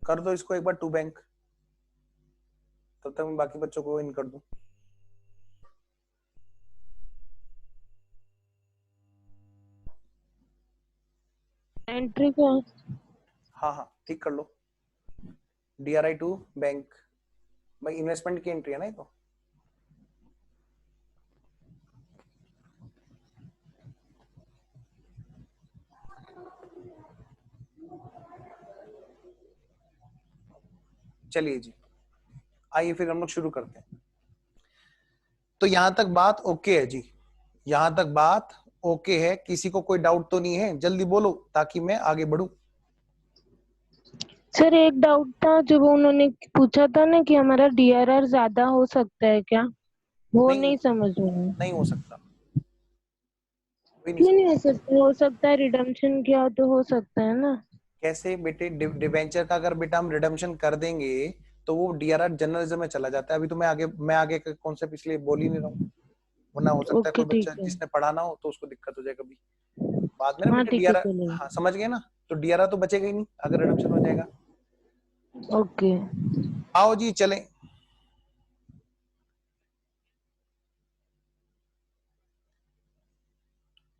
कर दो इसको एक बार टू बैंक, तब तक मैं बाकी बच्चों को इन कर दूं। एंट्री क्या है? हाँ हाँ ठीक कर लो। DRI टू बैंक, भाई इन्वेस्टमेंट की एंट्री है ना ये तो। चलिए जी, आइए फिर हम लोग शुरू करते हैं। तो यहां तक बात ओके है जी, यहां तक बात ओके है, किसी को कोई डाउट तो नहीं है? जल्दी बोलो ताकि मैं आगे बढ़ूं। सर एक डाउट था, जब उन्होंने पूछा था ना कि हमारा डीआरआर ज्यादा हो सकता है क्या, वो नहीं, नहीं समझ में आया। नहीं हो सकता, कोई नहीं क्यों नहीं समझ। हो सकता? हो सकता है, रिडम्पशन किया तो हो सकता है ना। कैसे बेटे? डिवेंचर का अगर बेटा हम रिडम्पशन कर देंगे तो वो DRR जर्नलिज्म में चला जाता है। अभी तो मैं आगे के कॉन्सेप्ट इसलिए बोल ही नहीं रहा हूँ, वरना हो सकता है ओके कोई ठीक बच्चा है। जिसने पढ़ा ना हो तो उसको दिक्कत हो जाए कभी बाद में ना हाँ बेटे। ठीक है, DRR, चलेगा। हाँ समझ गए ना? तो DRR तो बचेगा ही नहीं अगर रिडम्पशन हो जाएगा। ओके। आओ जी चलें।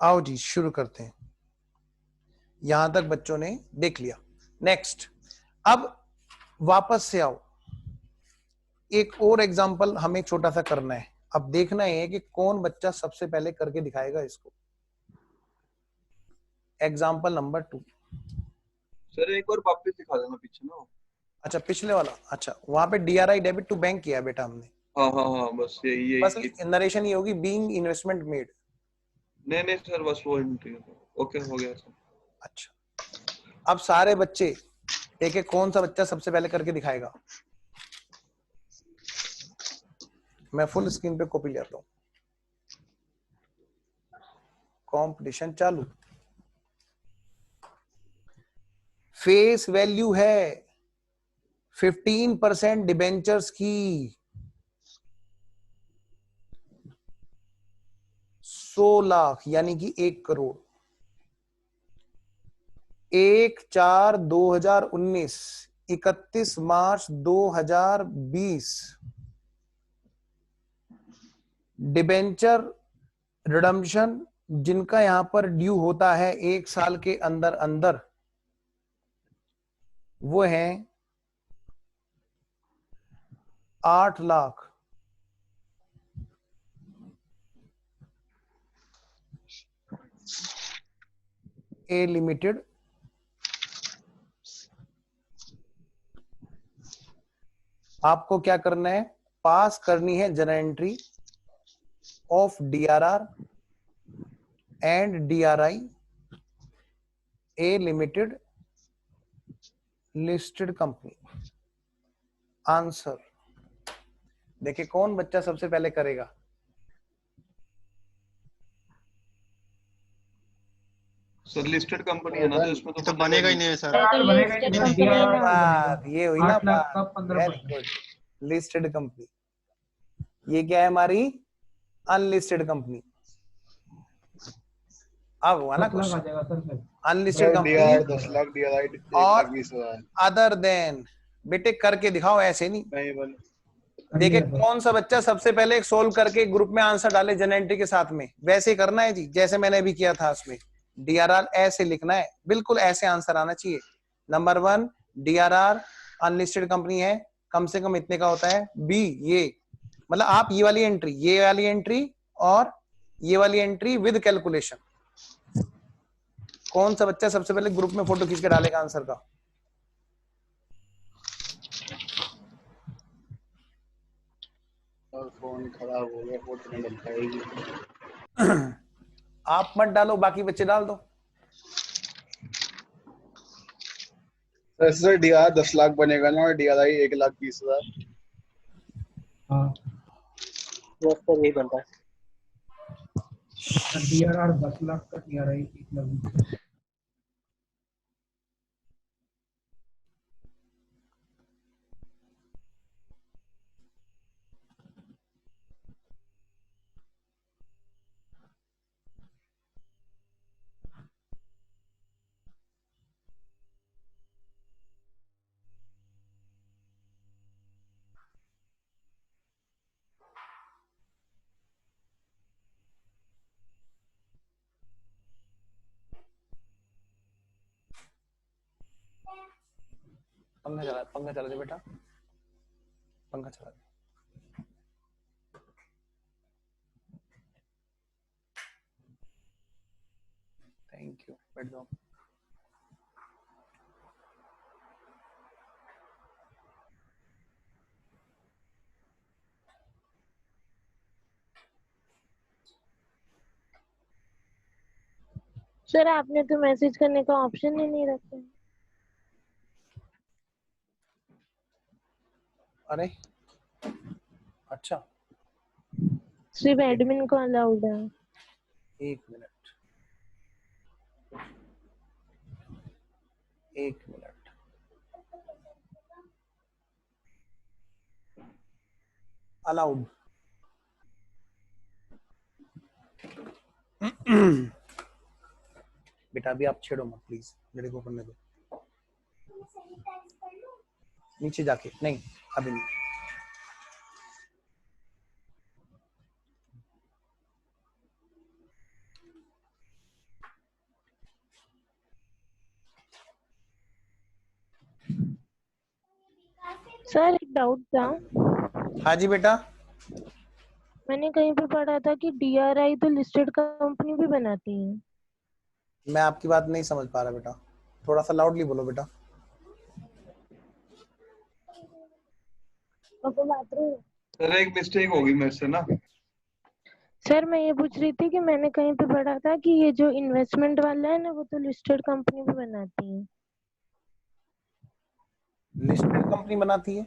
आओ जी शुरू करते हैं। यहां तक बच्चों ने देख लिया। नेक्स्ट, अब वापस से आओ, एक और एग्जांपल हमें छोटा सा करना है। अब देखना है कि कौन बच्चा सबसे पहले करके दिखाएगा इसको। Example number 2। सर एक बार वापस दिखा देना पीछे ना। अच्छा पिछले वाला, अच्छा वहां पे DRI डेबिट टू बैंक किया है बेटा हमने। हाँ हाँ हाँ, बस यही बस यही। नरेशन ये होगी, बीइंग इन्वेस्टमेंट मेड। नहीं नहीं सर, बस वो एंट्री। ओके हो गया सर। अच्छा, अब सारे बच्चे एक एक, कौन सा बच्चा सबसे पहले करके दिखाएगा? मैं फुल स्क्रीन पे कॉपी ले आता हूं। कंपटीशन चालू। फेस वैल्यू है 15% डिबेंचर्स की 100 लाख यानी कि 1 करोड़। 1/4/2019, 31 मार्च 2020 डिबेंचर रिडम्पशन जिनका यहां पर ड्यू होता है 1 साल के अंदर अंदर, वो है 8 लाख। ए लिमिटेड आपको क्या करना है? पास करनी है journal entry of DRR and DRI A limited listed company. Answer देखिए कौन बच्चा सबसे पहले करेगा। सर लिस्टेड कंपनी है ना, तो इसमें ये तो तो बनेगा ही नहीं है सर। लिस्टेड कंपनी है ना। बात ये हुई ना बात, वेरी गुड। लिस्टेड कंपनी, ये क्या है हमारी? Unlisted company. अब हुआ ना question, unlisted company 10 lakh DRI और 1,20,000। Other than. बेटे करके दिखाओ, ऐसे नहीं। नहीं बन। देखे कौन सा बच्चा सबसे पहले सोल्व करके ग्रुप में आंसर डाले जर्नल एंट्री के साथ में। वैसे ही करना है जी जैसे मैंने अभी किया था। उसमें DRR ऐसे लिखना है, बिल्कुल ऐसे आंसर आना चाहिए। नंबर 1 DRR अनलिस्टेड कंपनी है, कम से कम इतने का होता है। बी ये मतलब आप ये वाली एंट्री, ये वाली एंट्री और ये वाली एंट्री विद कैलकुलेशन। कौन सा बच्चा सबसे पहले ग्रुप में फोटो खींच के डालेगा आंसर का? और फोन खराब हो गया, फोटो नहीं बन पाएगी। आप मत डालो, बाकी बच्चे डाल दो। सर DRR 10 लाख बनेगा ना, और DRI 1,20,000। हाँ बस सर यही बनता है। DRR 10 लाख का, DRI 1,20,000। पंखा चला दे बेटा, पंखा चला दे। थैंक यू, बैठ जाओ। सर आपने तो मैसेज करने का ऑप्शन ही नहीं रखा है। अरे अच्छा, सिर्फ एडमिन को अलाउड है। एक मिनट, एक मिनट। अलाउड। बेटा अभी आप छेड़ो मत प्लीज, लड़के को करने दो। नीचे जाके नहीं, अभी नहीं। सर एक डाउट था। हाँ जी बेटा। मैंने कहीं पे पढ़ा था कि डीआरआई तो लिस्टेड कंपनी भी बनाती है। मैं आपकी बात नहीं समझ पा रहा बेटा, थोड़ा सा लाउडली बोलो बेटा। सर एक मिस्टेक होगी मेरे से ना। सर मैं ये पूछ रही थी कि मैंने कहीं पे पढ़ा था कि ये जो इन्वेस्टमेंट वाला है ना वो तो लिस्टेड कंपनी भी बनाती है। लिस्टेड कंपनी बनाती है?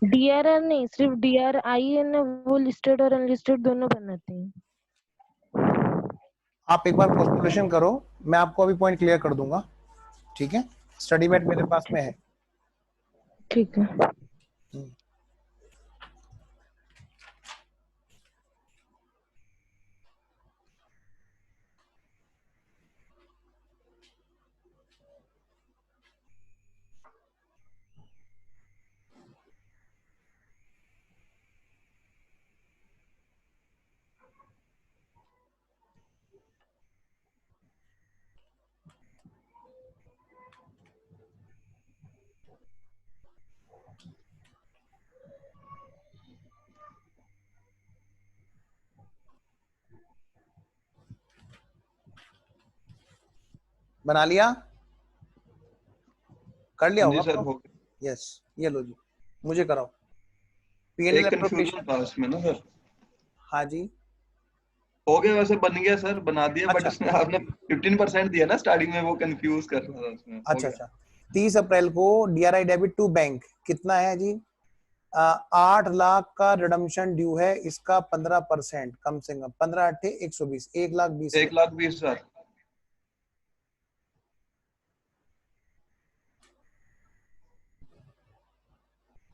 डीआरआर नहीं, सिर्फ डीआरआई है ना, वो लिस्टेड और अनलिस्टेड दोनों बनाते हैं। आप एक बार पोस्टुलेशन करो, मैं आपको अभी पॉइंट क्लियर कर दूंगा, ठीक है? स्टडी मेट मेरे पास में है। ठीक है। बना लिया? कर लिया जी होगा सर, आपको? हो यस, ये लो जी, मुझे कराओ। एक पीएनएल कंफ्यूजन एप्रोप्रिएशन। था इसमें ना सर। हाँ जी। हो गया, वैसे बन गया सर, बना दिया, बट अच्छा इसमें आपने 15% दिया ना स्टार्टिंग में, वो कंफ्यूज कर रहा था उसमें। हो अच्छा गया। अच्छा। 30 अप्रैल को डीआरआई डेबिट टू बैंक कितना है जी? 8 लाख का रिडम्पशन ड्यू है, इसका 15% कम से कम 15 अट्ठे 120, 1,20,000। 1,20,000।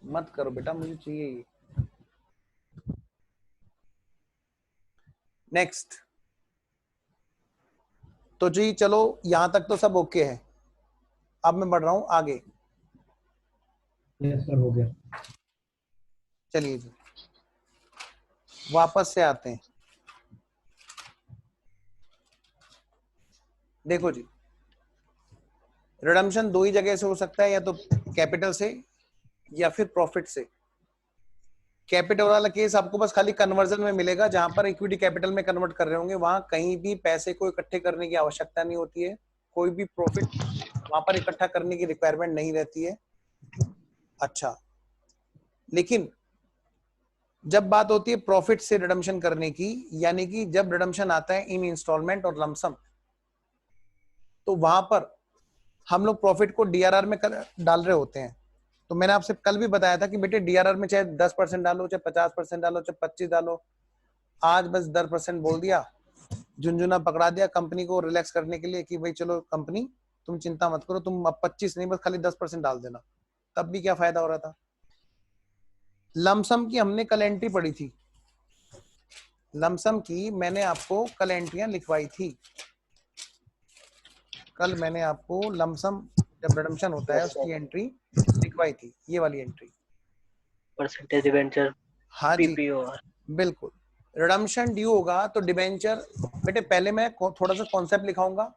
मत करो बेटा, मुझे चाहिए ये। नेक्स्ट। तो जी चलो, यहां तक तो सब ओके है। अब मैं बढ़ रहा हूं आगे। यस सर, हो गया। चलिए जी, वापस से आते हैं। देखो जी, रिडम्पशन दो ही जगह से हो सकता है, या तो कैपिटल से या फिर प्रॉफिट से। कैपिटल वाला केस आपको बस खाली कन्वर्जन में मिलेगा, जहां पर इक्विटी कैपिटल में कन्वर्ट कर रहे होंगे, वहां कहीं भी पैसे को इकट्ठे करने की आवश्यकता नहीं होती है, कोई भी प्रॉफिट वहां पर इकट्ठा करने की रिक्वायरमेंट नहीं रहती है। अच्छा, लेकिन जब बात होती है प्रॉफिट से रिडम्पशन करने की, यानी कि जब रिडम्पशन आता है इन इंस्टॉलमेंट और लमसम, तो वहां पर हम लोग प्रॉफिट को डीआरआर में डाल रहे होते हैं। तो मैंने आपसे कल भी बताया था कि बेटे डीआरआर में चाहे 10% डालो, चाहे 50% डालो, चाहे 25 डालो। आज बस 10% बोल दिया, झुंझुना पकड़ा दिया कंपनी को रिलैक्स करने के लिए कि भाई चलो कंपनी तुम चिंता मत करो, तुम अब 25 नहीं बस खाली 10% डाल देना। तब भी क्या फायदा हो रहा था? लमसम की हमने कल एंट्री पढ़ी थी, लमसम की मैंने आपको कल एंट्रियां लिखवाई थी। कल मैंने आपको लमसम जब रिडम्पशन होता है उसकी एंट्री लिखवाई थी, ये वाली एंट्री। परसेंटेज डिबेंचर हाँ जी पीपीओआर। बिल्कुल। रिडम्पशन ड्यू होगा तो डिबेंचर, बेटे पहले मैं थोड़ा सा कॉन्सेप्ट लिखाऊंगा,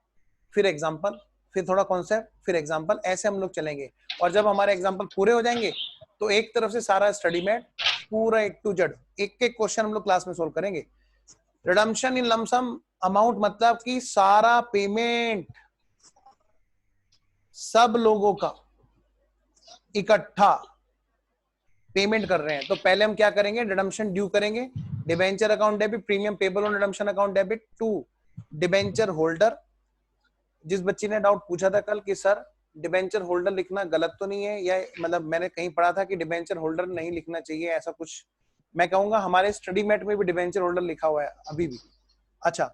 फिर एग्जांपल, फिर थोड़ा कॉन्सेप्ट, फिर एग्जांपल, ऐसे हम लोग चलेंगे। और जब हमारे एग्जांपल पूरे हो जाएंगे तो एक तरफ से सारा स्टडी मैट पूरा A to Z एक एक क्वेश्चन हम लोग क्लास में सोल्व करेंगे। रिडम्पशन इन लमसम अमाउंट मतलब कि सारा पेमेंट सब लोगों का इकट्ठा पेमेंट कर रहे हैं। तो पहले हम क्या करेंगे, रिडम्पशन ड्यू करेंगे, debenture account debit, premium payable on redemption account debit to debenture holder. जिस बच्ची ने डाउट पूछा था कल कि सर डिबेंचर होल्डर लिखना गलत तो नहीं है, या मतलब मैंने कहीं पढ़ा था कि डिबेंचर होल्डर नहीं लिखना चाहिए, ऐसा कुछ, मैं कहूंगा हमारे स्टडी मैट में भी डिबेंचर होल्डर लिखा हुआ है अभी भी। अच्छा,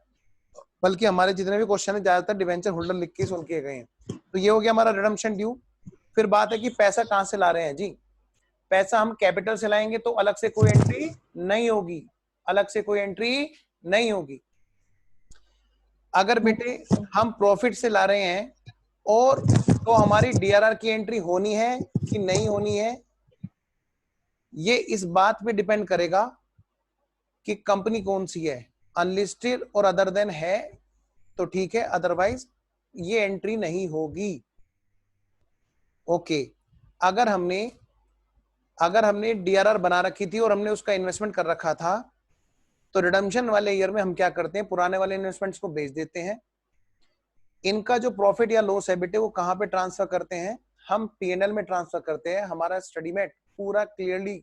बल्कि हमारे जितने भी क्वेश्चन है ज्यादातर डिबेंचर होल्डर लिख के सोल्व किए गए हैं। तो ये हो गया हमारा रिडम्पशन ड्यू। फिर बात है कि पैसा कहां से ला रहे हैं जी। पैसा हम कैपिटल से लाएंगे तो अलग से कोई एंट्री नहीं होगी, अलग से कोई एंट्री नहीं होगी। अगर बेटे हम प्रॉफिट से ला रहे हैं और तो हमारी डीआरआर की एंट्री होनी है कि नहीं होनी है, ये इस बात पे डिपेंड करेगा कि कंपनी कौन सी है। अनलिस्टेड और अदर देन है तो ठीक है, अदरवाइज ये एंट्री नहीं होगी। ओके, अगर हमने डीआरआर बना रखी थी और हमने उसका इन्वेस्टमेंट कर रखा था तो रिडम्पशन वाले ईयर में हम क्या करते हैं, पुराने वाले इन्वेस्टमेंट्स को बेच देते हैं। इनका जो प्रॉफिट या लॉस है बेटे वो कहां पे ट्रांसफर करते हैं, हम पीएनएल में ट्रांसफर करते हैं। हमारा स्टडी में पूरा क्लियरली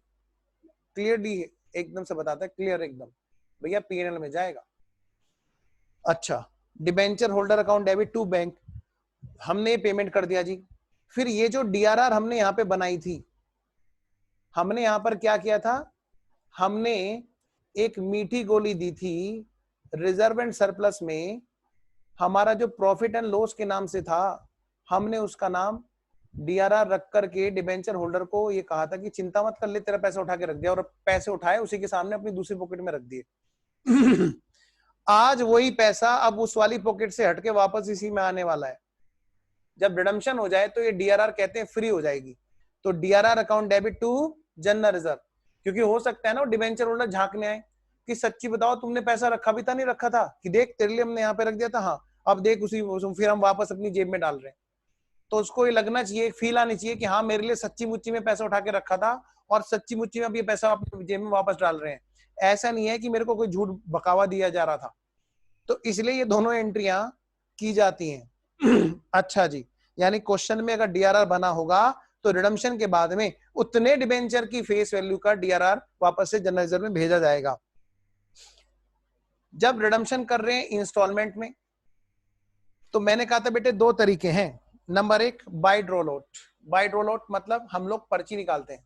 एकदम से बताता है, क्लियर एकदम भैया पीएनएल में जाएगा। अच्छा, debenture holder account debit to bank, हमने पेमेंट कर दिया जी। फिर ये जो डीआरआर हमने यहाँ पे बनाई थी, हमने यहाँ पर क्या किया था, हमने एक मीठी गोली दी थी रिजर्व एंड सरप्लस में। हमारा जो प्रॉफिट एंड लॉस के नाम से था, हमने उसका नाम डीआरआर रख करके डिबेंचर होल्डर को ये कहा था कि चिंता मत कर ले, तेरा पैसा उठा के रख दिया, और पैसे उठाए उसी के सामने अपनी दूसरी पॉकेट में रख दिए। आज वही पैसा अब उस वाली पॉकेट से हटके वापस इसी में आने वाला है। जब रिडम्पशन हो जाए तो ये डीआरआर कहते हैं फ्री हो जाएगी। तो DRR account debit to general reserve, क्योंकि हो सकता है ना डिबेंचर होल्डर झांकने आए कि सच्ची बताओ तुमने पैसा रखा भी था नहीं रखा था, कि देख तेरे लिए हमने यहाँ पे रख दिया था, हाँ अब देख उसी फिर हम वापस अपनी जेब में डाल रहे हैं। तो उसको ये लगना चाहिए, फील आनी चाहिए कि हाँ मेरे लिए सच्ची मुच्ची में पैसा उठा के रखा था और सच्ची मुच्ची में अब ये पैसा अपनी जेब में वापस डाल रहे हैं। ऐसा नहीं है कि मेरे को कोई झूठ बकावा दिया जा रहा था। तो इसलिए ये दोनों एंट्रियां की जाती हैं। अच्छा जी, यानी क्वेश्चन में अगर डीआरआर बना होगा तो रिडम्पशन के बाद में उतने डिबेंचर की फेस वैल्यू का डीआरआर वापस से जनरल रिजर्व में भेजा जाएगा। जब रिडम्पशन कर रहे हैं इंस्टॉलमेंट में, तो मैंने कहा था बेटे दो तरीके हैं। नंबर एक, बाय ड्रॉल आउट। बाय ड्रॉल आउट मतलब हम लोग पर्ची निकालते हैं।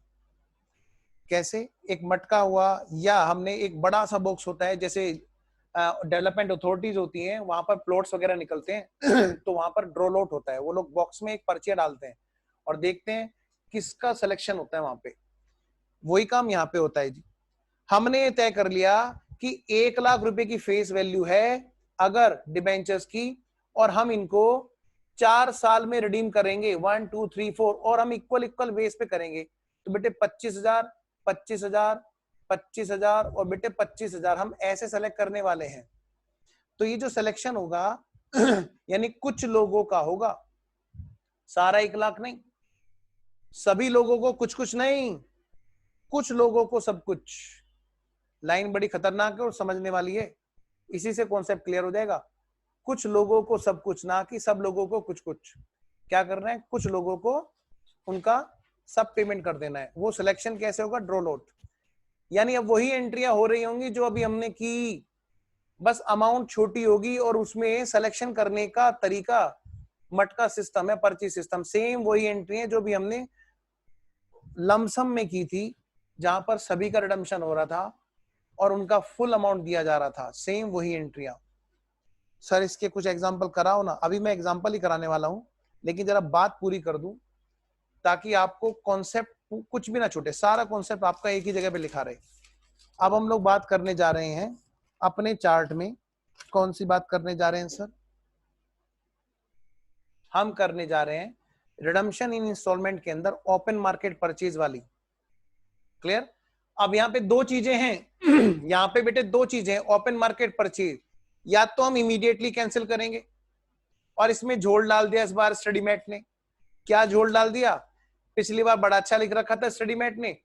कैसे, एक मटका हुआ या हमने एक बड़ा सा बॉक्स होता है, जैसे डेवलपमेंट अथॉरिटीज होती हैं, वहां पर प्लॉट्स वगैरह निकलते हैं तो वहां पर ड्रॉल आउट होता है। वो लोग बॉक्स में एक पर्चियां डालते हैं और देखते हैं किसका सिलेक्शन होता है वहां पे। वही काम यहाँ पे होता है जी। हमने तय कर लिया कि 1 लाख रुपए की फेस वैल्यू है अगर डिबेंचर्स की, और हम इनको 4 साल में रिडीम करेंगे, 1 2 3 4, और हम इक्वल बेस पे करेंगे। तो बेटे 25,000 25,000 25,000 और बेटे 25,000 हम ऐसे सेलेक्ट करने वाले हैं। तो ये जो सिलेक्शन होगा यानी कुछ लोगों का होगा, सारा 1 लाख नहीं, सभी लोगों को कुछ कुछ नहीं, कुछ लोगों को सब कुछ। लाइन बड़ी खतरनाक है और समझने वाली है, इसी से कॉन्सेप्ट क्लियर हो जाएगा। कुछ लोगों को सब कुछ, ना कि सब लोगों को कुछ कुछ। क्या करना है, कुछ लोगों को उनका सब पेमेंट कर देना है। वो सिलेक्शन कैसे होगा, ड्रॉल आउट। यानी अब वही एंट्रियां हो रही होंगी जो अभी हमने की, बस अमाउंट छोटी होगी और उसमें सिलेक्शन करने का तरीका मटका सिस्टम है, पर्ची सिस्टम। सेम वही एंट्री है जो भी हमने लमसम में की थी, जहां पर सभी का रिडम्पशन हो रहा था और उनका फुल अमाउंट दिया जा रहा था। सेम वही एंट्रियां। सर इसके कुछ एग्जांपल कराओ ना। अभी मैं एग्जांपल ही कराने वाला हूं, लेकिन जरा बात पूरी कर दूं ताकि आपको कॉन्सेप्ट कुछ भी ना छूटे, सारा कॉन्सेप्ट आपका एक ही जगह पे लिखा रहे। अब हम लोग बात करने जा रहे हैं अपने चार्ट में, कौन सी बात करने जा रहे हैं सर, हम करने जा रहे हैं रिडम्पशन इन इंस्टॉलमेंट के अंदर ओपन मार्केट परचेज वाली। क्लियर। अब यहाँ पे दो चीजें हैं यहाँ पे बेटे दो चीजें हैं। ओपन मार्केट परचेज या तो हम इमीडिएटली कैंसिल करेंगे, और इसमें झोल डाल दिया इस बार स्टडी मैट ने। क्या झोल डाल दिया? पिछली बार बड़ा अच्छा लिख रखा था स्टडी मैट ने,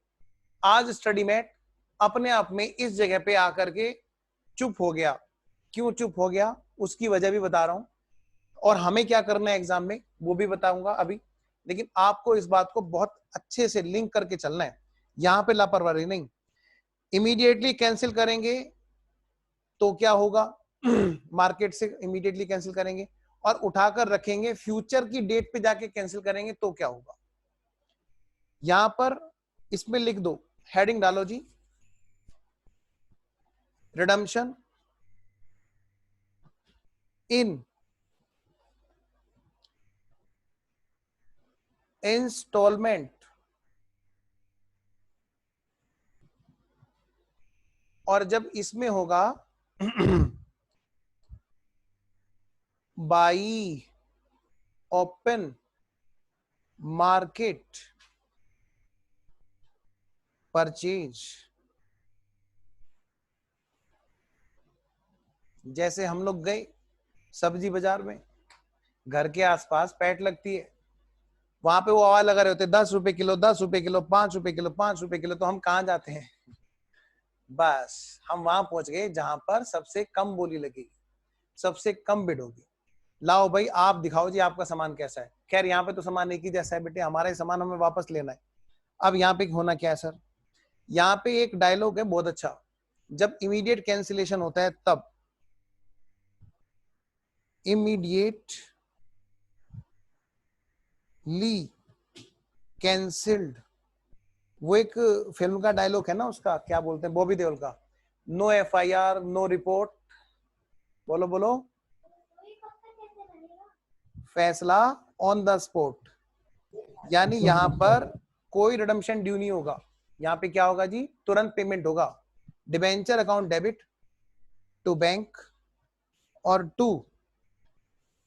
आज स्टडी मैट अपने आप में इस जगह पे आकर के चुप हो गया। क्यों चुप हो गया उसकी वजह भी बता रहा हूं, और हमें क्या करना है एग्जाम में वो भी बताऊंगा अभी। लेकिन आपको इस बात को बहुत अच्छे से लिंक करके चलना है, यहां पे लापरवाही नहीं। इमीडिएटली कैंसिल करेंगे तो क्या होगा, मार्केट से इमीडिएटली कैंसिल करेंगे और उठाकर रखेंगे, फ्यूचर की डेट पे जाके कैंसिल करेंगे तो क्या होगा। यहां पर इसमें लिख दो, हेडिंग डालो जी, रिडम्पशन इन इंस्टॉलमेंट और जब इसमें होगा बाई ओपन मार्केट परचेज, जैसे हम लोग गए सब्जी बाजार में, घर के आसपास पैट लगती है, वहां पे वो आवाज लगा रहे होते 10 रुपए किलो, 10 रुपए किलो, 5 रुपए किलो, 5 रुपए किलो। तो हम कहाँ जाते हैं, बस हम वहां पहुंच गए जहां पर सबसे कम बोली लगेगी, सबसे कम बिड होगी। लाओ भाई आप दिखाओ जी आपका सामान कैसा है। खैर यहाँ पे तो सामान एक ही जैसा है बेटे, हमारा ही सामान हमें वापस लेना है। अब यहाँ पे होना क्या है सर, यहाँ पे एक डायलॉग है बहुत अच्छा, जब इमीडिएट कैंसिलेशन होता है तब इमीडिएटली कैंसिल्ड, वो एक फिल्म का डायलॉग है ना, उसका क्या बोलते हैं, बॉबी देओल का, नो FIR नो रिपोर्ट, बोलो बोलो, फैसला ऑन द स्पॉट। यानी यहां पर कोई रिडम्पशन ड्यू नहीं होगा, यहाँ पे क्या होगा जी, तुरंत पेमेंट होगा। Debenture account debit to bank और टू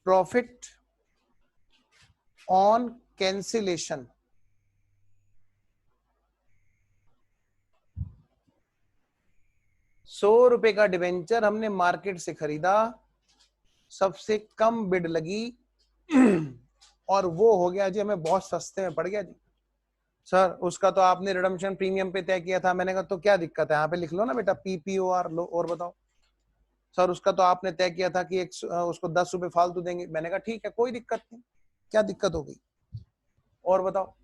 प्रॉफिट ऑन कैंसिलेशन। ₹100 का डिबेंचर हमने मार्केट से खरीदा, सबसे कम बिड लगी और वो हो गया जी हमें बहुत सस्ते में पड़ गया जी। सर उसका तो आपने रिडम्पशन प्रीमियम पे तय किया था। मैंने कहा तो क्या दिक्कत है, यहाँ पे लिख लो ना बेटा PPOR लो, और बताओ। सर उसका तो आपने तय किया था कि उसको 10 रुपए फालतू देंगे। मैंने कहा ठीक है कोई दिक्कत नहीं, क्या दिक्कत हो गई, और बताओ।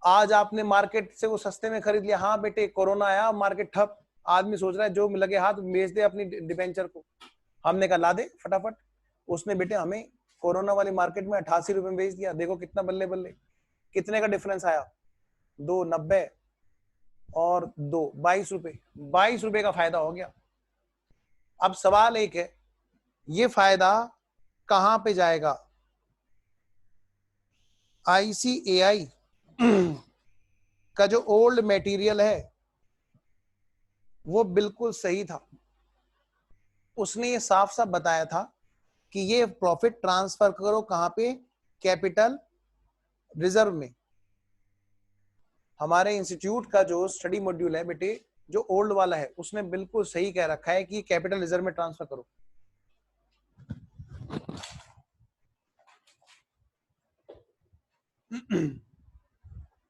आज आपने मार्केट से वो सस्ते में खरीद लिया, हाँ बेटे कोरोना आया मार्केट ठप, आदमी सोच रहा है जो लगे हाथ बेच दे अपनी डिबेंचर को। हमने कहा ला दे फटाफट, उसने बेटे हमें कोरोना वाली मार्केट में 88 रुपए में बेच दिया। देखो कितना बल्ले बल्ले, कितने का डिफरेंस आया, 2.90 और 22 रुपए, 22 रुपए का फायदा हो गया। अब सवाल एक है, ये फायदा कहां पे जाएगा। ICAI का जो ओल्ड मटेरियल है वो बिल्कुल सही था, उसने ये साफ साफ बताया था कि ये प्रॉफिट ट्रांसफर करो कहां पे, कैपिटल रिजर्व में। हमारे इंस्टीट्यूट का जो स्टडी मॉड्यूल है बेटे, जो ओल्ड वाला है, उसने बिल्कुल सही कह रखा है कि कैपिटल रिजर्व में ट्रांसफर करो।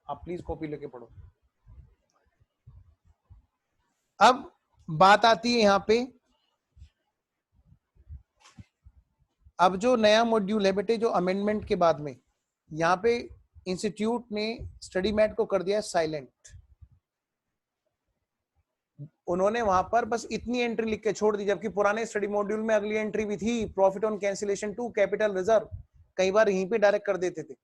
आप प्लीज कॉपी लेके पढ़ो। अब बात आती है यहां पे, अब जो नया मॉड्यूल है बेटे, जो अमेंडमेंट के बाद में, यहां पे इंस्टीट्यूट ने स्टडी मैट को कर दिया है साइलेंट। उन्होंने वहां पर बस इतनी एंट्री लिख के छोड़ दी, जबकि पुराने स्टडी मॉड्यूल में अगली एंट्री भी थी, profit on cancellation to capital reserve, कई बार यहीं पे डायरेक्ट कर देते थे।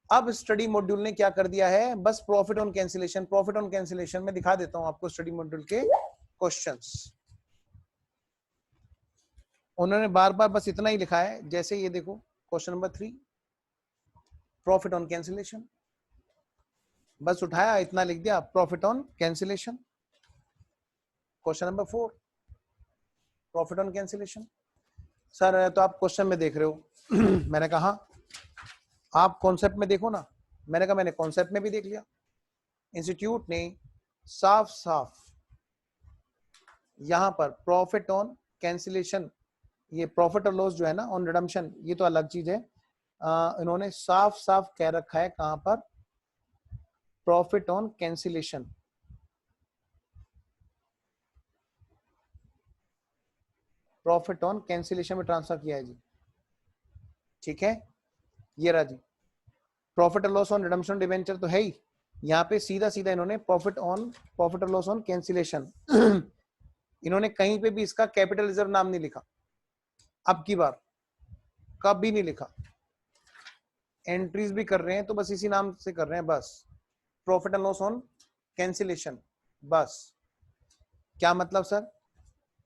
अब स्टडी मॉड्यूल ने क्या कर दिया है, बस profit on cancellation. Profit on cancellation में दिखा देता हूं आपको स्टडी मॉड्यूल के क्वेश्चंस। उन्होंने बार बार बस इतना ही लिखा है, जैसे ये देखो question number 3 profit on cancellation, बस उठाया इतना लिख दिया profit on cancellation. Question number 4 profit on cancellation. Sir तो आप क्वेश्चन में देख रहे हो मैंने कहा आप कॉन्सेप्ट में देखो ना। मैंने कहा मैंने कॉन्सेप्ट में भी देख लिया। इंस्टीट्यूट ने साफ साफ यहां पर प्रॉफिट ऑन कैंसिलेशन ये प्रॉफिट और लॉस जो है ना ऑन रिडम्पशन, ये तो अलग चीज है। इन्होंने साफ साफ कह रखा है कहां पर, profit on cancellation. Profit on cancellation में ट्रांसफर किया है जी, ठीक है, ये रहा जी। प्रॉफिट और लॉस ऑन रिडम्पशन डिवेंचर तो है ही, यहाँ पे सीधा सीधा इन्होंने प्रॉफिट और लॉस ऑन कैंसिलेशन इन्होंने कहीं पे भी इसका कैपिटल रिजर्व नाम नहीं लिखा, अब की बार कभी नहीं लिखा। एंट्रीज भी कर रहे हैं तो बस इसी नाम से कर रहे हैं, बस profit and loss on cancellation, बस। क्या मतलब सर,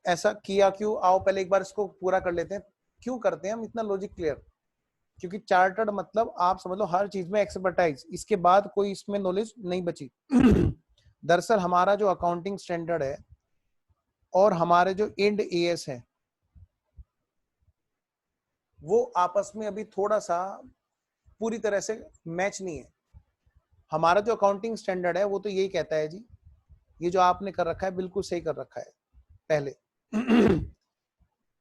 ऐसा किया क्यों? आओ पहले एक बार इसको पूरा कर लेते हैं। क्यों करते हैं हम इतना लॉजिक क्लियर? क्योंकि चार्टर्ड मतलब आप समझ लो हर चीज में एक्सपर्टाइज, इसके बाद कोई इसमें नॉलेज नहीं बची। दरअसल हमारा जो अकाउंटिंग स्टैंडर्ड है और हमारे जो इंड एएस है वो आपस में अभी थोड़ा सा पूरी तरह से मैच नहीं है। हमारा जो अकाउंटिंग स्टैंडर्ड है वो तो यही कहता है जी, ये जो आपने कर रखा है बिल्कुल सही कर रखा है। पहले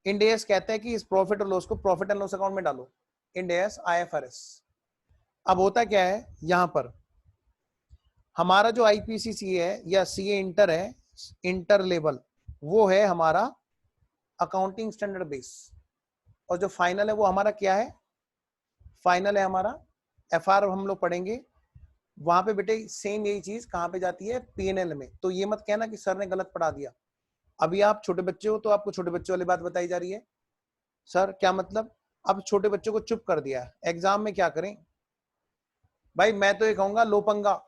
इंड एएस कहता है कि इस प्रॉफिट और लॉस को प्रॉफिट एंड लॉस अकाउंट में डालो, इंड एएस आईएफआरएस। अब होता क्या है, यहां पर हमारा जो आईपीसीसी है या सीए इंटर है, इंटर लेवल, वो है हमारा अकाउंटिंग स्टैंडर्ड बेस, और जो फाइनल है वो हमारा क्या है, फाइनल है हमारा एफआर। हम लोग पढ़ेंगे वहां पे बेटे सेम यही चीज कहां पे जाती है, पीएनएल में। तो ये मत कहना कि सर ने गलत पढ़ा दिया। अभी आप छोटे बच्चे हो तो आपको छोटे बच्चों वाली बात बताई जा रही है। सर क्या मतलब, अब छोटे बच्चों को चुप कर दिया, एग्जाम में क्या करें भाई? मैं तो ये कहूंगा लो पंगा,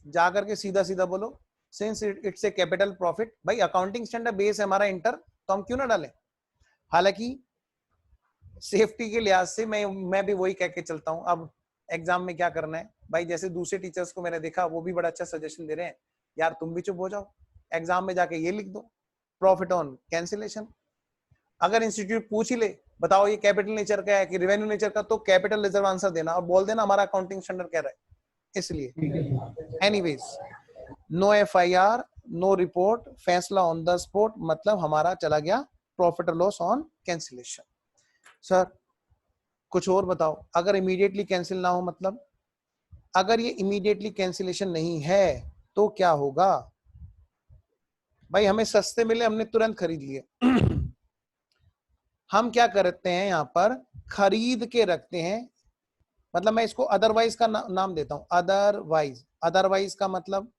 जाकर के सीधा सीधा बोलो since it's a capital profit. भाई अकाउंटिंग स्टैंडर्ड बेस है हमारा इंटर, तो हम क्यों ना डालें? हालांकि सेफ्टी के लिहाज से मैं भी वही कह के चलता हूं। अब एग्जाम में क्या करना है भाई, जैसे दूसरे टीचर्स को मैंने देखा वो भी बड़ा अच्छा सजेशन दे रहे हैं, यार तुम भी चुप हो जाओ, एग्जाम में जाके ये लिख दो प्रॉफिट ऑन कैंसिलेशन। अगर इंस्टीट्यूट पूछ ही ले बताओ ये कैपिटल नेचर का है कि रेवेन्यू नेचर का, तो कैपिटल रिजर्व आंसर देना और बोल देना हमारा अकाउंटिंग स्टैंडर्ड कह रहा है। इसलिए anyways, no FIR, no report, फैसला ऑन द स्पॉट, मतलब हमारा चला गया प्रॉफिट और लॉस ऑन कैंसिलेशन। सर कुछ और बताओ, अगर इमीडिएटली कैंसिल ना हो, मतलब अगर ये इमीडिएटली कैंसिलेशन नहीं है तो क्या होगा? भाई हमें सस्ते मिले, हमने तुरंत खरीद लिए। हम क्या करते हैं यहाँ पर, खरीद के रखते हैं, मतलब मैं इसको अदरवाइज का नाम देता हूं, अदरवाइज। अदरवाइज का मतलब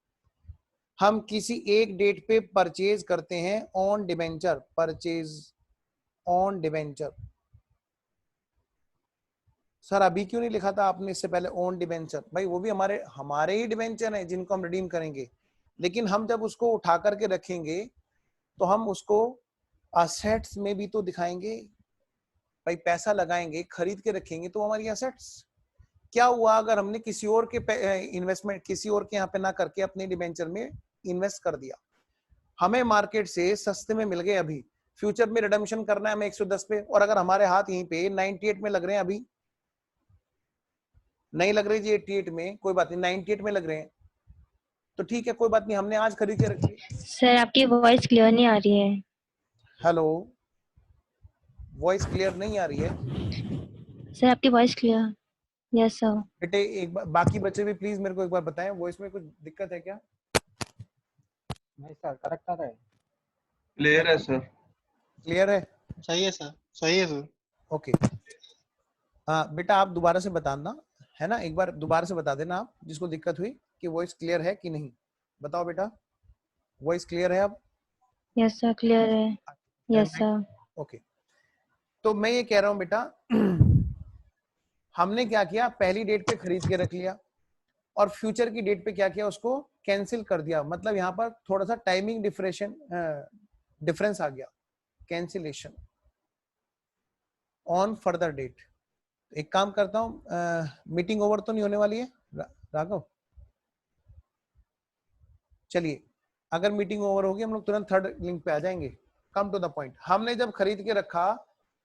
हम किसी एक डेट पे परचेज करते हैं on debenture, purchase on debenture. Sir अभी क्यों नहीं लिखा था आपने इससे पहले ऑन डिबेंचर? भाई वो भी हमारे ही डिबेंचर हैं जिनको हम रिडीम करेंगे, लेकिन हम जब उसको उठा करके रखेंगे तो हम उसको असेट्स में भी तो दिखाएंगे। भाई पैसा लगाएंगे, खरीद के रखेंगे तो हमारी असेट्स। क्या हुआ अगर हमने किसी और के इन्वेस्टमेंट किसी और के यहाँ पे ना करके अपने डिबेंचर में इन्वेस्ट कर दिया, हमें मार्केट से सस्ते में मिल गए, अभी फ्यूचर में रिडम्पशन करना है हमें 110 पे, और अगर हमारे हाथ यहीं पे 98 में लग रहे हैं, अभी नहीं लग रही जी 88 में, कोई बात नहीं, 98 में लग रहे हैं तो ठीक है, कोई बात नहीं, हमने आज खरीद के रखी। सर आपकी वॉइस क्लियर नहीं आ रही है। हेलो, वॉइस क्लियर नहीं आ रही है? सर आपकी वॉइस क्लियर। Yes sir. बेटे एक बार, बाकी बच्चे भी प्लीज मेरे को एक बार बताएं, वॉइस में कुछ दिक्कत है क्या? नहीं सर, करेक्ट आ रहा है। क्लियर है सर। क्लियर है? सही है सर, सही है सर। ओके। हाँ बेटा आप दोबारा से बताना है ना, एक बार दोबारा से बता देना आप जिसको दिक्कत हुई कि वॉइस क्लियर है कि नहीं। बताओ बेटा, वॉइस क्लियर है अब? यस सर क्लियर है। Yes sir. ओके, तो मैं ये कह रहा हूं बेटा, हमने क्या किया, पहली डेट पे खरीद के रख लिया और फ्यूचर की डेट पे क्या किया, उसको कैंसिल कर दिया। मतलब यहाँ पर थोड़ा सा टाइमिंग डिफरेंस आ गया, कैंसिलेशन ऑन फर्दर डेट। एक काम करता हूं, मीटिंग ओवर तो नहीं होने वाली है राघव? चलिए, अगर मीटिंग ओवर होगी हम लोग तुरंत थर्ड लिंक पे आ जाएंगे। कम टू द पॉइंट, हमने जब खरीद के रखा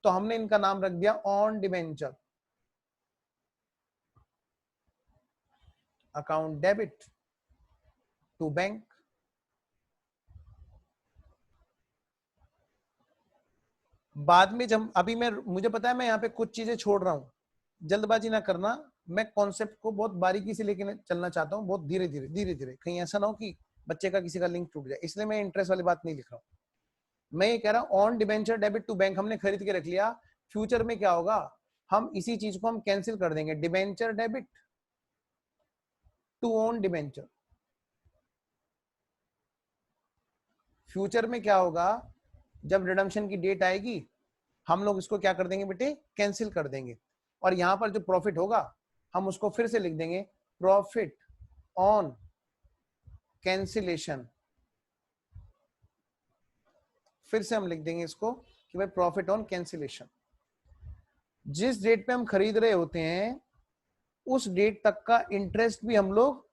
तो हमने इनका नाम रख दिया on debenture, account debit to bank, बाद में जब अभी मुझे पता है मैं यहाँ पे कुछ चीजें छोड़ रहा हूँ, जल्दबाजी ना करना, मैं कॉन्सेप्ट को बहुत बारीकी से लेके चलना चाहता हूँ, बहुत धीरे धीरे, कहीं ऐसा ना हो कि बच्चे का किसी का लिंक टूट जाए, इसलिए मैं इंटरेस्ट वाली बात नहीं लिख रहा हूँ। मैं ये कह रहा हूँ on debenture debit to bank हमने खरीद के रख लिया, फ्यूचर में क्या होगा, हम इसी चीज को हम कैंसिल कर देंगे, debenture debit to on debenture. Future में क्या होगा, जब रिडम्पशन की डेट आएगी हम लोग इसको क्या कर देंगे बेटे, कैंसिल कर देंगे, और यहां पर जो प्रॉफिट होगा हम उसको फिर से लिख देंगे प्रॉफिट ऑन कैंसिलेशन। फिर से हम लिख देंगे इसको कि भाई प्रॉफिट ऑन कैंसिलेशन। जिस डेट पे हम खरीद रहे होते हैं उस डेट तक का इंटरेस्ट भी हम लोग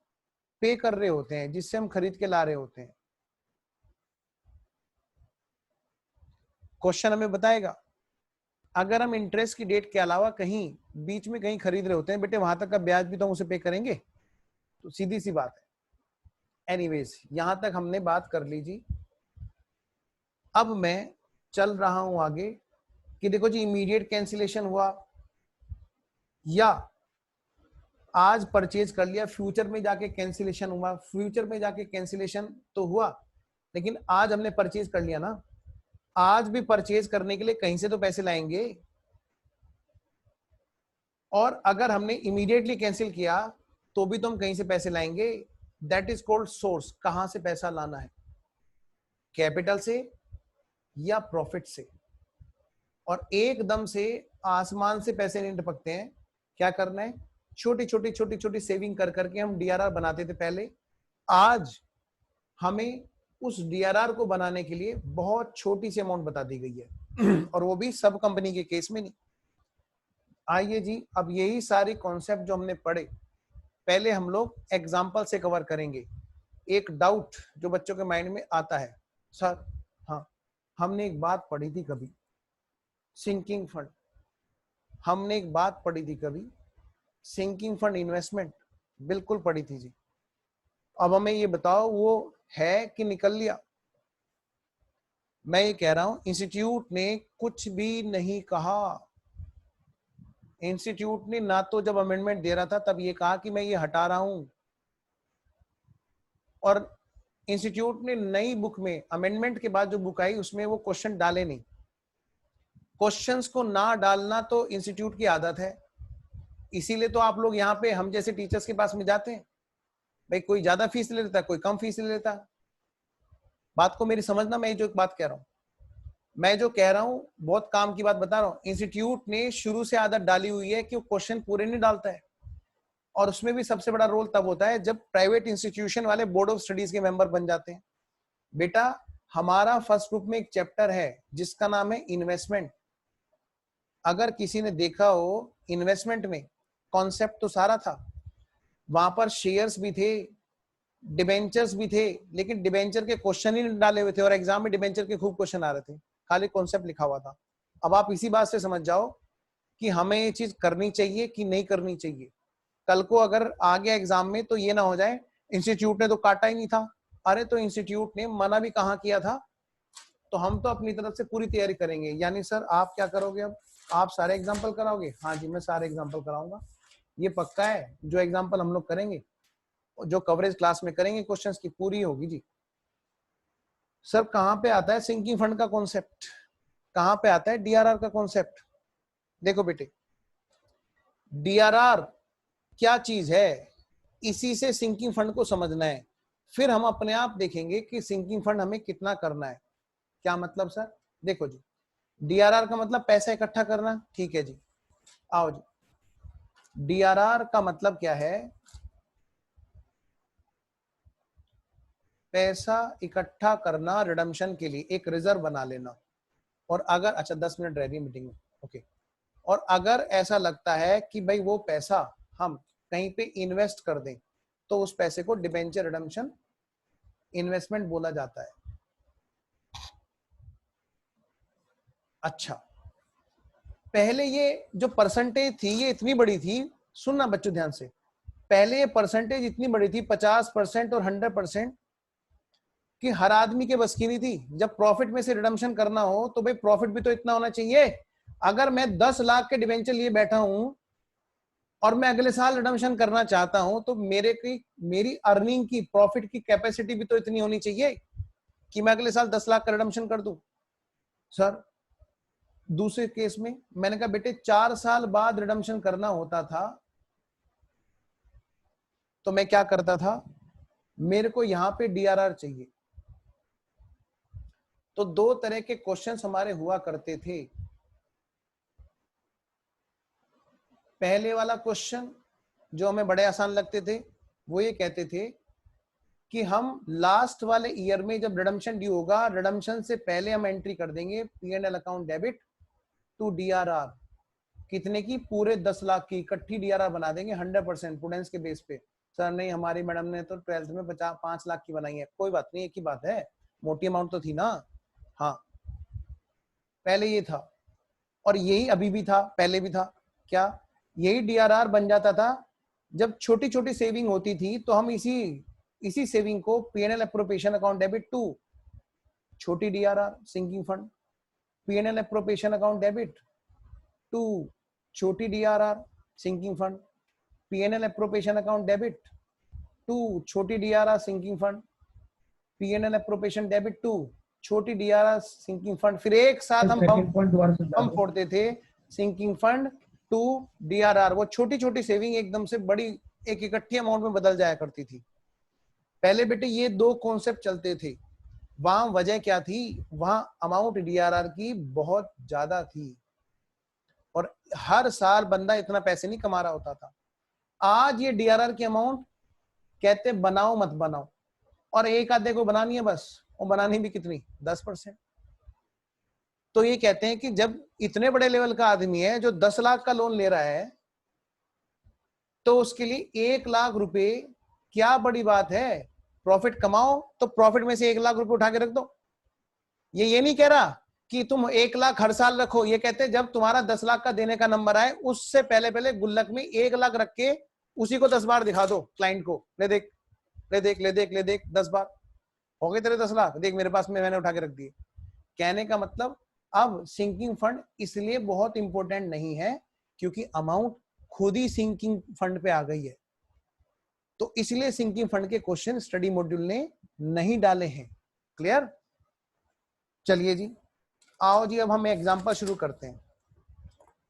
पे कर रहे होते हैं जिससे हम खरीद के ला रहे होते हैं। क्वेश्चन हमें बताएगा अगर हम इंटरेस्ट की डेट के अलावा कहीं बीच में कहीं खरीद रहे होते हैं बेटे, वहां तक का ब्याज भी तो हम उसे पे करेंगे, तो सीधी सी बात है। एनीवेज यहां तक हमने बात कर ली जी। अब मैं चल रहा हूं आगे कि देखो जी इमीडिएट कैंसिलेशन हुआ या आज परचेज कर लिया, फ्यूचर में जाके कैंसिलेशन हुआ, फ्यूचर में जाके कैंसिलेशन तो हुआ, लेकिन आज हमने परचेज कर लिया ना, आज भी परचेज करने के लिए कहीं से तो पैसे लाएंगे, और अगर हमने इमीडिएटली कैंसिल किया तो भी तो हम कहीं से पैसे लाएंगे। That is called source. कहां से पैसा लाना है, कैपिटल से या प्रॉफिट से, और एकदम से आसमान से पैसे नहीं टपकते हैं। क्या करना है, छोटी छोटी सेविंग कर करके हम डीआरआर बनाते थे पहले, आज हमें उस डीआरआर को बनाने के लिए बहुत छोटी सी अमाउंट बता दी गई है और वो भी सब कंपनी के केस में नहीं। आइए जी, अब यही सारी कॉन्सेप्ट जो हमने पढ़े पहले हम लोग एग्जांपल से कवर करेंगे। एक डाउट जो बच्चों के माइंड में आता है, सर हाँ हमने एक बात पढ़ी थी कभी, सिंकिंग फंड, हमने एक बात पढ़ी थी कभी, सिंकिंग फंड इन्वेस्टमेंट, बिल्कुल पढ़ी थी जी। अब हमें ये बताओ वो है कि निकल लिया। मैं ये कह रहा हूं इंस्टीट्यूट ने कुछ भी नहीं कहा। इंस्टीट्यूट ने ना तो जब अमेंडमेंट दे रहा था तब ये कहा कि मैं ये हटा रहा हूं, और इंस्टीट्यूट ने नई बुक में अमेंडमेंट के बाद जो बुक आई उसमें वो क्वेश्चन डाले नहीं। क्वेश्चंस को ना डालना तो इंस्टीट्यूट की आदत है, इसीलिए तो आप लोग यहाँ पे हम जैसे टीचर्स के पास में जाते हैं, भाई कोई ज्यादा फीस ले लेता, कोई कम फीस ले लेता। बात को मेरी समझना, मैं जो बात कह रहा हूँ, मैं जो कह रहा हूँ बहुत काम की बात बता रहा हूँ। इंस्टीट्यूट ने शुरू से आदत डाली हुई है कि वो क्वेश्चन पूरे नहीं डालता है, और उसमें भी सबसे बड़ा रोल तब होता है जब प्राइवेट इंस्टीट्यूशन वाले बोर्ड ऑफ स्टडीज के मेंबर बन जाते हैं। बेटा हमारा फर्स्ट ग्रुप में एक चैप्टर है जिसका नाम है इन्वेस्टमेंट। अगर किसी ने देखा हो इन्वेस्टमेंट में कॉन्सेप्ट तो सारा था, वहां पर शेयर्स भी थे, डिबेंचर्स भी थे, लेकिन डिबेंचर के क्वेश्चन ही नहीं डाले हुए थे, और एग्जाम में डिबेंचर के खूब क्वेश्चन आ रहे थे, खाली कॉन्सेप्ट लिखा हुआ था। अब आप इसी बात से समझ जाओ कि हमें ये चीज करनी चाहिए कि नहीं करनी चाहिए। कल को अगर आ गया एग्जाम में तो ये ना हो जाए इंस्टीट्यूट ने तो काटा ही नहीं था, अरे तो इंस्टीट्यूट ने मना भी कहाँ किया था। तो हम तो अपनी तरफ से पूरी तैयारी करेंगे। यानी सर आप क्या करोगे, अब आप सारे एग्जाम्पल कराओगे? हाँ जी मैं सारे एग्जाम्पल कराऊंगा, ये पक्का है। जो एग्जाम्पल हम लोग करेंगे, जो कवरेज क्लास में करेंगे क्वेश्चंस की, पूरी होगी जी। सर कहां पे आता है सिंकिंग फंड का कॉन्सेप्ट, कहां पे आता है डीआरआर का कॉन्सेप्ट? देखो बेटे डीआरआर क्या चीज है, इसी से सिंकिंग फंड को समझना है, फिर हम अपने आप देखेंगे कि सिंकिंग फंड हमें कितना करना है। क्या मतलब सर? देखो जी डीआरआर का मतलब पैसा इकट्ठा करना, ठीक है जी। आओ जी, डीआरआर का मतलब क्या है? पैसा इकट्ठा करना रिडम्पशन के लिए, एक रिजर्व बना लेना। और अगर अच्छा 10 मिनट रह रही है मीटिंग में, ओके, और अगर ऐसा लगता है कि भाई वो पैसा हम कहीं पे इन्वेस्ट कर दें तो उस पैसे को डिबेंचर रिडम्पशन इन्वेस्टमेंट बोला जाता है। अच्छा पहले ये जो परसेंटेज थी ये इतनी बड़ी थी, सुनना बच्चों ध्यान से, पहले ये परसेंटेज इतनी बड़ी थी 50% और 100%, कि हर आदमी के बस की नहीं थी। जब प्रॉफिट में से रिडम्पशन करना हो तो भाई प्रॉफिट भी तो इतना होना चाहिए। अगर मैं 10 लाख के डिवेंचर लिए बैठा हूं और मैं अगले साल रिडम्पशन करना चाहता हूं तो मेरी अर्निंग की, प्रॉफिट की कैपेसिटी भी तो इतनी होनी चाहिए कि मैं अगले साल 10 लाख का रिडम्पशन कर दूं। सर दूसरे केस में मैंने कहा बेटे 4 साल बाद रिडम्पशन करना होता था तो मैं क्या करता था, मेरे को यहां पे डीआरआर चाहिए। तो 2 तरह के क्वेश्चंस हमारे हुआ करते थे। पहले वाला क्वेश्चन जो हमें बड़े आसान लगते थे वो ये कहते थे कि हम लास्ट वाले ईयर में जब रिडम्पशन ड्यू होगा, रिडम्पशन से पहले हम एंट्री कर देंगे P&L account debit to DRR. कितने की? पूरे 10 लाख की इकट्ठी डीआरआर बना देंगे 100% प्रूडेंस के बेस पे। सर नहीं, हमारी मैडम ने तो 12th में 5 लाख की बनाई है। कोई बात नहीं, एक ही बात है, मोटी अमाउंट तो थी ना। हाँ, पहले ये था और यही अभी भी था, पहले भी था। क्या यही डीआरआर बन जाता था जब छोटी छोटी सेविंग होती थी तो हम इसी सेविंग को P&L appropriation account debit to छोटी DRR sinking fund, P&L appropriation account debit to छोटी DRR sinking fund, P&L appropriation account debit to छोटी DRR sinking fund, P&L appropriation debit to छोटी डीआरआर सिंकिंग फंड। फिर एक साथ हम फोड़ते थे सिंकिंग फंड टू डीआरआर। वो छोटी छोटी सेविंग एकदम से बड़ी एक इकट्ठी अमाउंट में बदल जाया करती थी। पहले बेटे ये 2 कॉन्सेप्ट चलते थे। वहां वजह क्या थी? वहां अमाउंट डीआरआर की बहुत ज्यादा थी और हर साल बंदा इतना पैसे नहीं कमा रहा होता था। आज ये डीआरआर की अमाउंट कहते बनाओ मत बनाओ, और एक आधे को बनानी है बस, और बनानी भी कितनी? 10%। तो ये कहते हैं कि जब इतने बड़े लेवल का आदमी है जो 10 लाख का लोन ले रहा है तो उसके लिए 1 लाख रुपए क्या बड़ी बात है? प्रॉफिट कमाओ तो प्रॉफिट में से 1 लाख रुपए उठा के रख दो। ये नहीं कह रहा कि तुम 1 लाख हर साल रखो, ये कहते हैं जब तुम्हारा 10 लाख का देने का नंबर आए उससे पहले गुल्लक में 1 लाख रख के उसी को 10 बार दिखा दो क्लाइंट को, ले देख ले देख ले देख ले देख 10 बार हो गए तेरे 10 लाख, देख मेरे पास में मैंने उठा के रख दिए। कहने का मतलब अब सिंकिंग फंड इसलिए बहुत इंपॉर्टेंट नहीं है क्योंकि अमाउंट खुद ही सिंकिंग फंड पे आ गई है। तो इसलिए सिंकिंग फंड के क्वेश्चन स्टडी मॉड्यूल ने नहीं डाले हैं। क्लियर? चलिए जी, आओ जी, अब हम एग्जांपल शुरू करते हैं।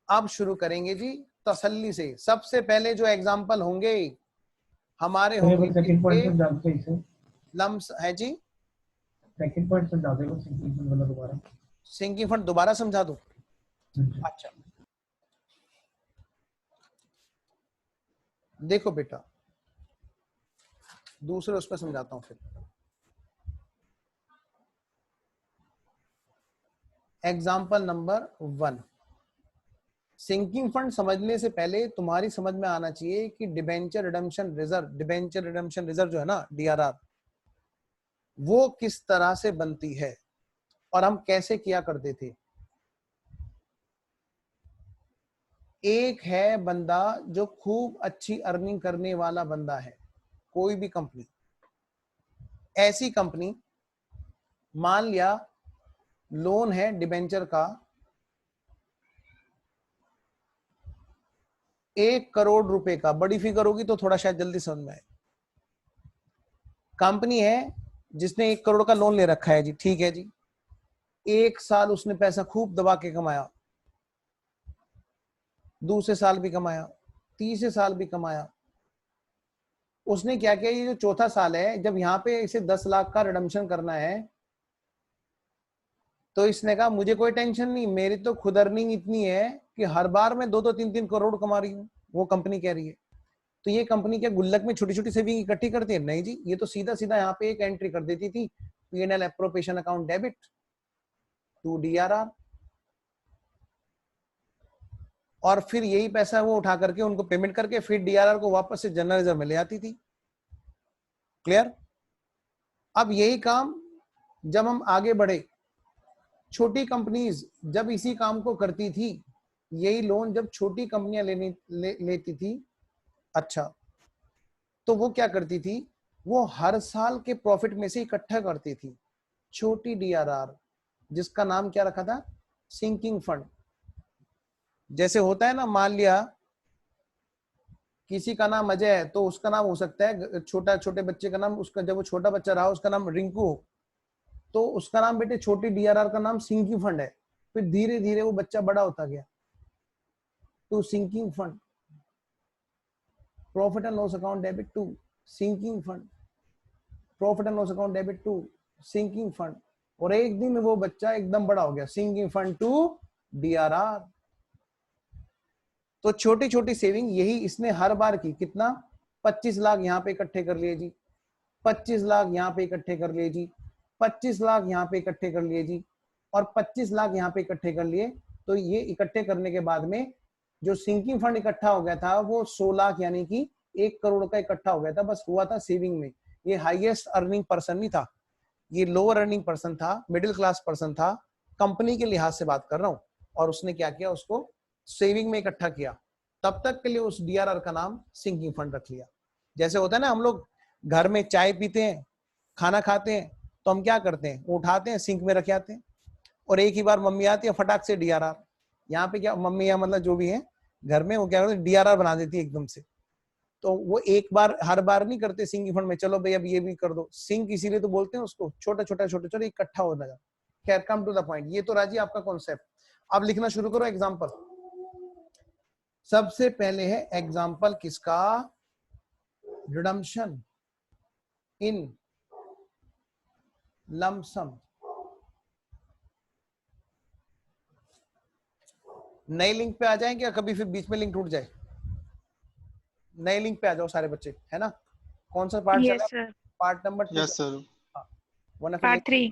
अब शुरू करेंगे जी तसल्ली से। सबसे पहले जो एग्जांपल होंगे हमारे होंगे लम्स है जी। सेकंड पॉइंट समझा दो, सिंकिंग फंड वाला दोबारा। सिंकिंग फंड दोबारा समझा दो? अच्छा देखो बेटा, दूसरे उस पर समझाता हूं। फिर एग्जाम्पल नंबर 1। सिंकिंग फंड समझने से पहले तुम्हारी समझ में आना चाहिए कि डिबेंचर रिडम्पशन रिजर्व जो है ना, डीआरआर, वो किस तरह से बनती है और हम कैसे किया करते थे। एक है बंदा जो खूब अच्छी अर्निंग करने वाला बंदा है, कोई भी कंपनी, ऐसी कंपनी मान लिया लोन है डिबेंचर का 1 करोड़ रुपए का, बड़ी फिगर होगी तो थोड़ा शायद जल्दी समझ में आए। कंपनी है जिसने 1 करोड़ का लोन ले रखा है जी, ठीक है जी। 1 साल उसने पैसा खूब दबा के कमाया, दूसरे साल भी कमाया, तीसरे साल भी कमाया। उसने क्या किया, ये जो चौथा साल है, जब यहाँ पे इसे 10 लाख का रिडम्पशन करना है तो इसने कहा मुझे कोई टेंशन नहीं, मेरी तो खुद अर्निंग इतनी है कि हर बार मैं 2-2 3-3 करोड़ कमा रही हूँ। वो कंपनी कह रही है। तो ये कंपनी क्या गुल्लक में छोटी छोटी सेविंग इकट्ठी करती है? नहीं जी, ये तो सीधा सीधा यहाँ पे एक एंट्री कर देती थी, P&L appropriation account debit to DRR, और फिर यही पैसा वो उठा करके उनको पेमेंट करके फिर डीआरआर को वापस से जनरल रिजर्व में ले आती थी। क्लियर? अब यही काम जब हम आगे बढ़े, छोटी कंपनीज जब इसी काम को करती थी, यही लोन जब छोटी कंपनियां लेती थी, अच्छा तो वो क्या करती थी, वो हर साल के प्रॉफिट में से इकट्ठा करती थी छोटी डीआरआर, जिसका नाम क्या रखा था? Sinking fund. जैसे होता है ना, मान लिया किसी का नाम अजय है तो उसका नाम हो सकता है, छोटे बच्चे का नाम, उसका जब वो छोटा बच्चा रहा उसका नाम रिंकू हो, तो उसका नाम बेटे छोटी डीआरआर का नाम सिंकिंग फंड है। फिर धीरे धीरे वो बच्चा बड़ा होता गया to sinking fund, profit and loss account debit to sinking fund, profit and loss account debit to sinking fund, और एक दिन वो बच्चा एकदम बड़ा हो गया, सिंकिंग फंड टू डीआरआर। तो छोटी छोटी सेविंग यही इसने हर बार की। कितना? 25 लाख यहाँ पे इकट्ठे कर लिए जी, 25 लाख यहाँ पे इकट्ठे कर लिए जी, 25 लाख यहाँ पे इकट्ठे कर लिए जी, और 25 लाख यहाँ पे इकट्ठे कर लिए। तो ये इकट्ठे करने के बाद में जो सिंकिंग फंड इकट्ठा हो गया था वो 100 लाख यानी कि 1 करोड़ का इकट्ठा हो गया था, बस हुआ था सेविंग में। ये हाईएस्ट अर्निंग पर्सन नहीं था, ये लोअर अर्निंग पर्सन था, मिडिल क्लास पर्सन था, कंपनी के लिहाज से बात कर रहा हूं। और उसने क्या किया? उसको सेविंग में इकट्ठा किया। तब तक के लिए उस डीआरआर का नाम सिंकिंग फंड रख लिया। जैसे होता है ना, हम लोग घर में चाय पीते हैं, खाना खाते हैं, तो हम क्या करते हैं? उठाते हैं, सिंक में रख आते हैं, और एक ही बार मम्मी आती है फटाक से डीआरआर। यहाँ पे क्या मम्मी या मतलब जो भी है घर में, वो क्या करते हैं? डीआरआर बना देती है एकदम से। तो वो एक बार, हर बार नहीं करते सिंकिंग फंड में, चलो भाई अब ये भी कर दो। सिंक इसीलिए तो बोलते हैं उसको, छोटा छोटा इकट्ठा हो जाएगा। खैर, कम टू द पॉइंट। ये तो राजी आपका कॉन्सेप्ट। अब लिखना शुरू करो एग्जाम्पल। सबसे पहले है एग्जाम्पल किसका? रिडम्पशन इन लंप सम। नई लिंक पे आ जाएंगे या कभी फिर बीच में लिंक टूट जाए? नए लिंक पे आ जाओ सारे बच्चे, है ना? कौन सा पार्ट चला? Part number 2। Yes sir. One part 3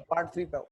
part 3 पे आओ।